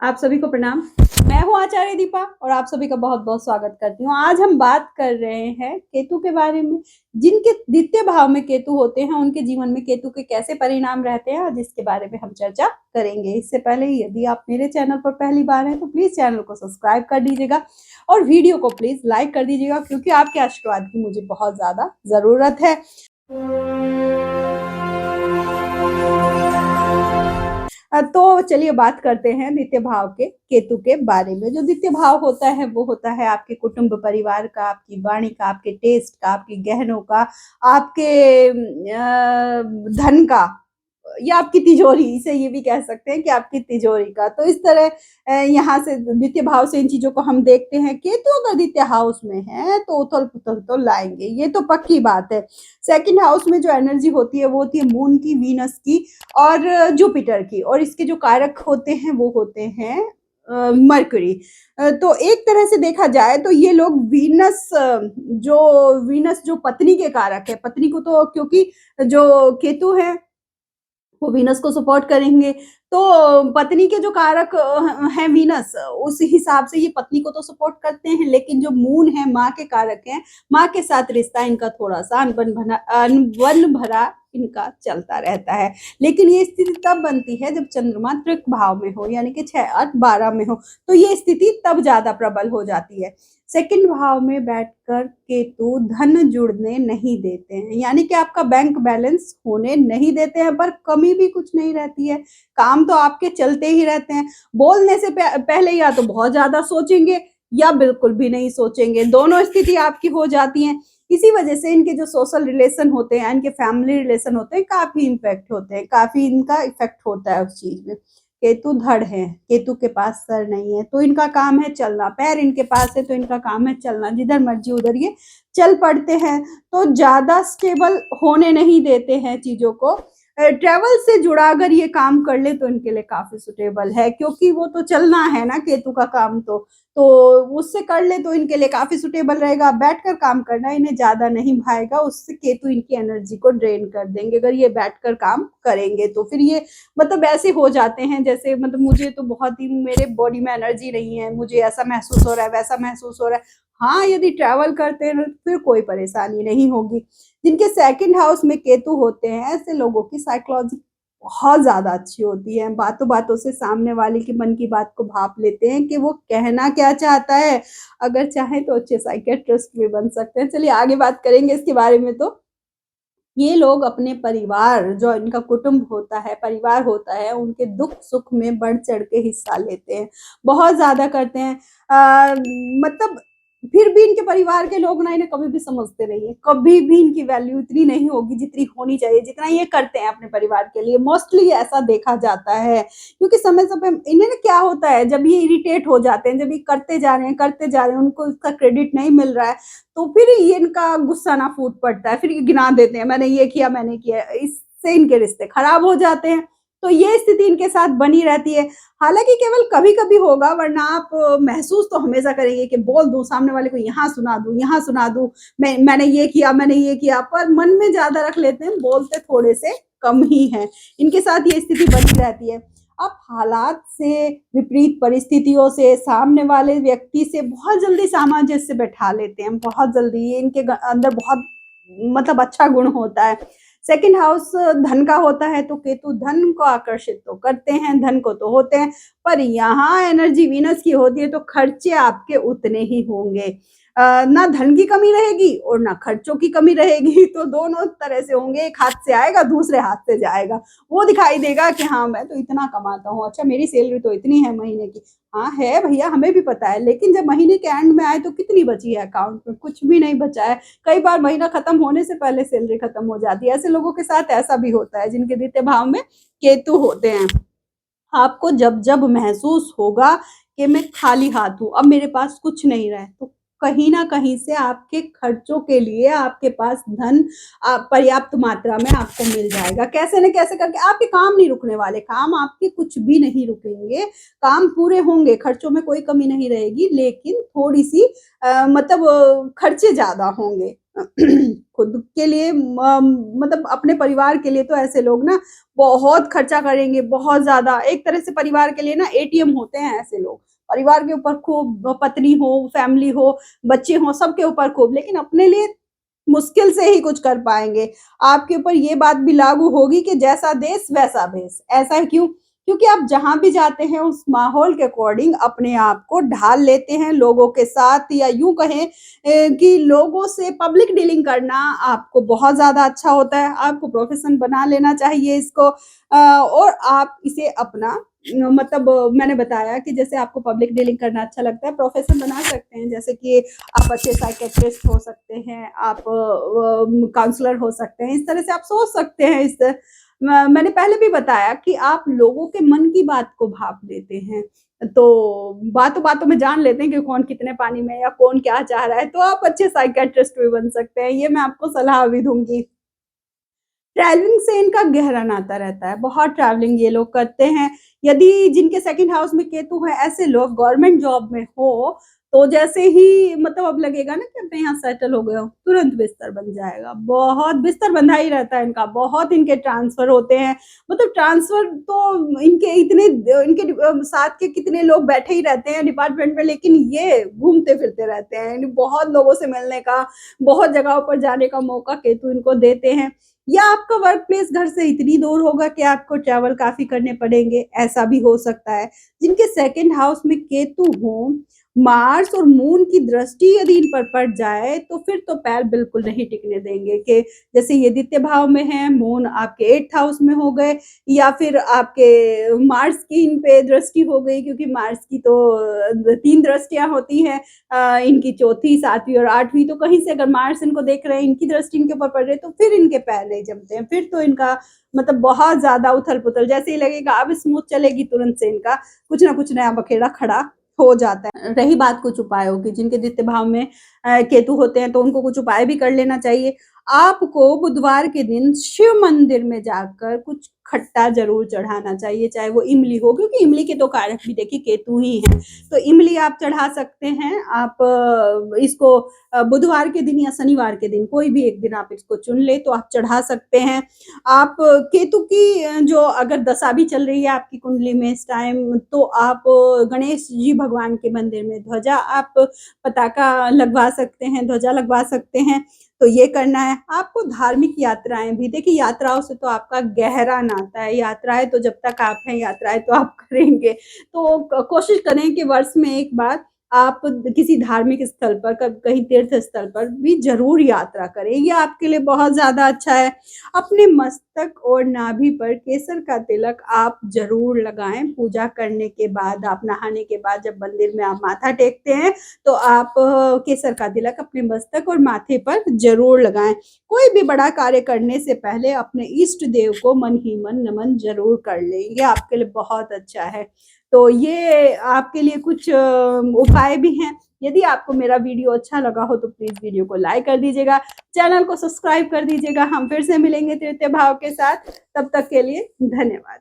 आप सभी को प्रणाम। मैं हूँ आचार्य दीपा और आप सभी का बहुत बहुत स्वागत करती हूँ। आज हम बात कर रहे हैं केतु के बारे में। जिनके द्वितीय भाव में केतु होते हैं उनके जीवन में केतु के कैसे परिणाम रहते हैं और जिसके बारे में हम चर्चा करेंगे। इससे पहले यदि आप मेरे चैनल पर पहली बार हैं तो प्लीज चैनल को सब्सक्राइब कर दीजिएगा और वीडियो को प्लीज लाइक कर दीजिएगा, क्योंकि आपके आशीर्वाद की मुझे बहुत ज्यादा जरूरत है। तो चलिए बात करते हैं द्वितीय भाव के केतु के बारे में। जो द्वितीय भाव होता है वो होता है आपके कुटुंब परिवार का, आपकी वाणी का, आपके टेस्ट का, आपके गहनों का, आपके धन का, या आपकी तिजोरी, इसे ये भी कह सकते हैं कि आपकी तिजोरी का। तो इस तरह यहाँ से द्वितीय भाव से इन चीजों को हम देखते हैं। केतु अगर द्वितीय हाउस में है तो उथल पुथल तो लाएंगे, ये तो पक्की बात है। सेकंड हाउस में जो एनर्जी होती है वो होती है मून की, वीनस की और जुपिटर की, और इसके जो कारक होते हैं वो होते हैं मरकरी। तो एक तरह से देखा जाए तो ये लोग वीनस जो पत्नी के कारक है, पत्नी को तो क्योंकि जो केतु है वो वीनस को सपोर्ट करेंगे, तो पत्नी के जो कारक हैं वीनस, उस हिसाब से ये पत्नी को तो सपोर्ट करते हैं। लेकिन जो मून है माँ के कारक हैं, माँ के साथ रिश्ता इनका थोड़ा सा अनबन भरा इनका चलता रहता है। लेकिन ये स्थिति तब बनती है जब चंद्रमा तृक भाव में हो, यानी कि 6, 8, 12 में हो, तो ये स्थिति तब ज्यादा प्रबल हो जाती है। सेकंड भाव में बैठकर केतु धन जुड़ने नहीं देते हैं, यानी कि आपका बैंक बैलेंस होने नहीं देते हैं, पर कमी भी कुछ नहीं रहती है। काम तो आपके चलते ही रहते हैं। बोलने से पहले या तो बहुत ज्यादा सोचेंगे या बिल्कुल भी नहीं सोचेंगे, दोनों स्थिति आपकी हो जाती है। इसी वजह से इनके जो सोशल रिलेशन होते हैं, इनके फैमिली रिलेशन होते हैं, काफी इम्पैक्ट होते हैं, काफी इनका इफेक्ट होता है उस चीज में। केतु धड़ है, केतु के पास सर नहीं है, तो इनका काम है चलना। पैर इनके पास है तो इनका काम है चलना, जिधर मर्जी उधर ये चल पड़ते हैं। तो ज्यादा स्टेबल होने नहीं देते हैं चीजों को। ट्रेवल से जुड़ा अगर ये काम कर ले तो इनके लिए काफी सुटेबल है, क्योंकि वो तो चलना है ना केतु का काम, तो उससे कर ले तो इनके लिए काफी सुटेबल रहेगा। बैठकर काम करना इन्हें ज्यादा नहीं भाएगा, उससे केतु इनकी एनर्जी को ड्रेन कर देंगे। अगर ये बैठकर काम करेंगे तो फिर ये मतलब ऐसे हो जाते हैं जैसे, मतलब मुझे तो बहुत ही, मेरे बॉडी में एनर्जी नहीं है, मुझे ऐसा महसूस हो रहा है, वैसा महसूस हो रहा है। हाँ, यदि ट्रैवल करते हैं तो फिर कोई परेशानी नहीं होगी। जिनके सेकंड हाउस में केतु होते हैं, ऐसे लोगों की साइकोलॉजी बहुत ज्यादा अच्छी होती है। बातों बातों से सामने वाले की मन की बात को भाप लेते हैं कि वो कहना क्या चाहता है। अगर चाहे तो अच्छे साइकियाट्रिस्ट भी बन सकते हैं। चलिए आगे बात करेंगे इसके बारे में। तो ये लोग अपने परिवार, जो इनका कुटुंब होता है, परिवार होता है, उनके दुख सुख में बढ़ चढ़ के हिस्सा लेते हैं, बहुत ज्यादा करते हैं। मतलब फिर भी इनके परिवार के लोग ना इन्हें कभी भी समझते नहीं है, कभी भी इनकी वैल्यू इतनी नहीं होगी जितनी होनी चाहिए, जितना ये करते हैं अपने परिवार के लिए। मोस्टली ऐसा देखा जाता है, क्योंकि समय समय इन्हें ना क्या होता है, जब ये इरिटेट हो जाते हैं, जब ये करते जा रहे हैं, उनको इसका क्रेडिट नहीं मिल रहा है, तो फिर ये इनका गुस्सा ना फूट पड़ता है, फिर ये गिना देते हैं मैंने ये किया, मैंने किया। इससे इनके रिश्ते खराब हो जाते हैं। तो ये स्थिति इनके साथ बनी रहती है। हालांकि केवल कभी कभी होगा, वरना आप महसूस तो हमेशा करेंगे कि बोल दूं सामने वाले को, यहाँ सुना दूं, यहाँ सुना दूं, मैंने ये किया, मैंने ये किया, पर मन में ज्यादा रख लेते हैं, बोलते थोड़े से कम ही हैं। इनके साथ ये स्थिति बनी रहती है। आप हालात से, विपरीत परिस्थितियों से, सामने वाले व्यक्ति से बहुत जल्दी सामंजस्य बैठा लेते हैं, बहुत जल्दी। ये इनके अंदर बहुत मतलब अच्छा गुण होता है। सेकंड हाउस धन का होता है, तो केतु धन को आकर्षित तो करते हैं, धन को तो होते हैं, पर यहाँ एनर्जी वीनस की होती है तो खर्चे आपके उतने ही होंगे। ना धन की कमी रहेगी और ना खर्चों की कमी रहेगी, तो दोनों तरह से होंगे। एक हाथ से आएगा, दूसरे हाथ से जाएगा। वो दिखाई देगा कि हाँ मैं तो इतना कमाता हूँ, अच्छा मेरी सैलरी तो इतनी है महीने की। हाँ है भैया, हमें भी पता है, लेकिन जब महीने के एंड में आए तो कितनी बची है अकाउंट में? कुछ भी नहीं बचा है। कई बार महीना खत्म होने से पहले सैलरी खत्म हो जाती है। ऐसे लोगों के साथ ऐसा भी होता है जिनके द्वितीय भाव में केतु होते हैं। आपको जब जब महसूस होगा कि मैं खाली हाथ हूँ, अब मेरे पास कुछ नहीं रहा है, तो कहीं ना कहीं से आपके खर्चों के लिए आपके पास धन पर्याप्त मात्रा में आपको मिल जाएगा। कैसे न कैसे करके आपके काम नहीं रुकने वाले, काम आपके कुछ भी नहीं रुकेंगे, काम पूरे होंगे, खर्चों में कोई कमी नहीं रहेगी, लेकिन थोड़ी सी मतलब खर्चे ज्यादा होंगे। खुद के लिए मतलब अपने परिवार के लिए तो ऐसे लोग ना बहुत खर्चा करेंगे, बहुत ज़्यादा। एक तरह से परिवार के लिए ना एटीएम होते हैं ऐसे लोग। परिवार के ऊपर खूब पत्नी हो, फैमिली हो, बच्चे हों, सबके ऊपर खूब, लेकिन अपने लिए मुश्किल से ही कुछ कर पाएँगे। आपके ऊपर ये बात भी लागू होगी कि जैसा देश वैसा भेष। ऐसा क्यों? क्योंकि आप जहाँ भी जाते हैं उस माहौल के अकॉर्डिंग अपने आप को ढाल लेते हैं लोगों के साथ, या यूँ कहें कि लोगों से पब्लिक डीलिंग करना आपको बहुत ज़्यादा अच्छा होता है। आपको प्रोफ़ेशन बना लेना चाहिए इसको, और आप इसे अपना मतलब मैंने बताया कि जैसे आपको पब्लिक डीलिंग करना अच्छा लगता है, प्रोफ़ेशन बना सकते हैं। जैसे कि आप अच्छे साइकियाट्रिस्ट हो सकते हैं, आप काउंसलर हो सकते हैं, इस तरह से आप सोच सकते हैं। इस मैंने पहले भी बताया कि आप लोगों के मन की बात को भाँप लेते हैं, तो बातों-बातों में जान लेते हैं कि कौन कितने पानी में है या कौन क्या चाह रहा है, तो आप अच्छे साइकियाट्रिस्ट भी बन सकते हैं, ये मैं आपको सलाह भी दूँगी। ट्रैवलिंग से इनका गहरा नाता रहता है, बहुत ट्रैवलिंग ये लोग करते हैं। यदि जिनके सेकंड हाउस में केतु है, ऐसे लोग गवर्नमेंट जॉब में हो, तो जैसे ही मतलब अब लगेगा ना कि अब मैं यहाँ सेटल हो गया हूँ, तुरंत बिस्तर बन जाएगा। बहुत बिस्तर बंधा ही रहता है इनका, बहुत इनके ट्रांसफ़र होते हैं। मतलब ट्रांसफ़र तो इनके इतने इनके साथ के कितने लोग बैठे ही रहते हैं डिपार्टमेंट में, लेकिन ये घूमते-फिरते रहते हैं। यानी बहुत लोगों से मिलने का, बहुत जगहों पर जाने का मौका केतु इनको देते हैं। या आपका वर्क प्लेस घर से इतनी दूर होगा कि आपको ट्रैवल काफ़ी करने पड़ेंगे, ऐसा भी हो सकता है। जिनके सेकंड हाउस में केतु हो, मार्स और मून की दृष्टि यदि इन पर पड़ जाए, तो फिर तो पैर बिल्कुल नहीं टिकने देंगे। कि जैसे ये द्वितीय भाव में है, मून आपके 8th हाउस में हो गए, या फिर आपके मार्स की इन पे दृष्टि हो गई, क्योंकि मार्स की तो 3 दृष्टियाँ होती हैं। इनकी चौथी, 7वीं और 8वीं, तो कहीं से अगर मार्स इनको देख रहे हैं, इनकी दृष्टि इनके ऊपर पड़ रही है, तो फिर इनके पैर नहीं जमते हैं। फिर तो इनका मतलब बहुत ज़्यादा उथल-पुथल, जैसे ही लगेगा अब स्मूथ चलेगी, तुरंत से इनका कुछ ना कुछ नया बखेड़ा खड़ा हो जाता है। रही बात कुछ उपायों की, जिनके द्वितीय भाव में केतु होते हैं, तो उनको कुछ उपाय भी कर लेना चाहिए। आपको बुधवार के दिन शिव मंदिर में जाकर कुछ खट्टा ज़रूर चढ़ाना चाहिए, चाहे वो इमली हो, क्योंकि इमली के तो कारक भी देखिए केतु ही हैं। तो इमली आप चढ़ा सकते हैं। आप इसको बुधवार के दिन या शनिवार के दिन, कोई भी एक दिन आप इसको चुन लें, तो आप चढ़ा सकते हैं। आप केतु की जो अगर दशा भी चल रही है आपकी कुंडली में इस टाइम, तो आप गणेश जी भगवान के मंदिर में ध्वजा आप पताका लगवा सकते हैं, ध्वजा लगवा सकते हैं, तो ये करना है। आपको धार्मिक यात्राएँ भी, देखिए यात्राओं से तो आपका गहरा नाता है, यात्राएँ तो जब तक आप हैं, यात्राएँ तो आप करेंगे। तो कोशिश करें कि वर्ष में 1 बार आप किसी धार्मिक स्थल पर, कहीं तीर्थ स्थल पर भी ज़रूर यात्रा करें, ये आपके लिए बहुत ज़्यादा अच्छा है। अपने मस्तक और नाभि पर केसर का तिलक आप ज़रूर लगाएँ। पूजा करने के बाद, आप नहाने के बाद जब मंदिर में आप माथा टेकते हैं, तो आप केसर का तिलक अपने मस्तक और माथे पर ज़रूर लगाएँ। कोई भी बड़ा कार्य करने से पहले अपने इष्ट देव को मन ही मन नमन ज़रूर कर लें, ये आपके लिए बहुत अच्छा है। तो ये आपके लिए कुछ उपाय भी हैं। यदि आपको मेरा वीडियो अच्छा लगा हो, तो प्लीज़ वीडियो को लाइक कर दीजिएगा, चैनल को सब्सक्राइब कर दीजिएगा। हम फिर से मिलेंगे तृतीय भाव के साथ, तब तक के लिए धन्यवाद।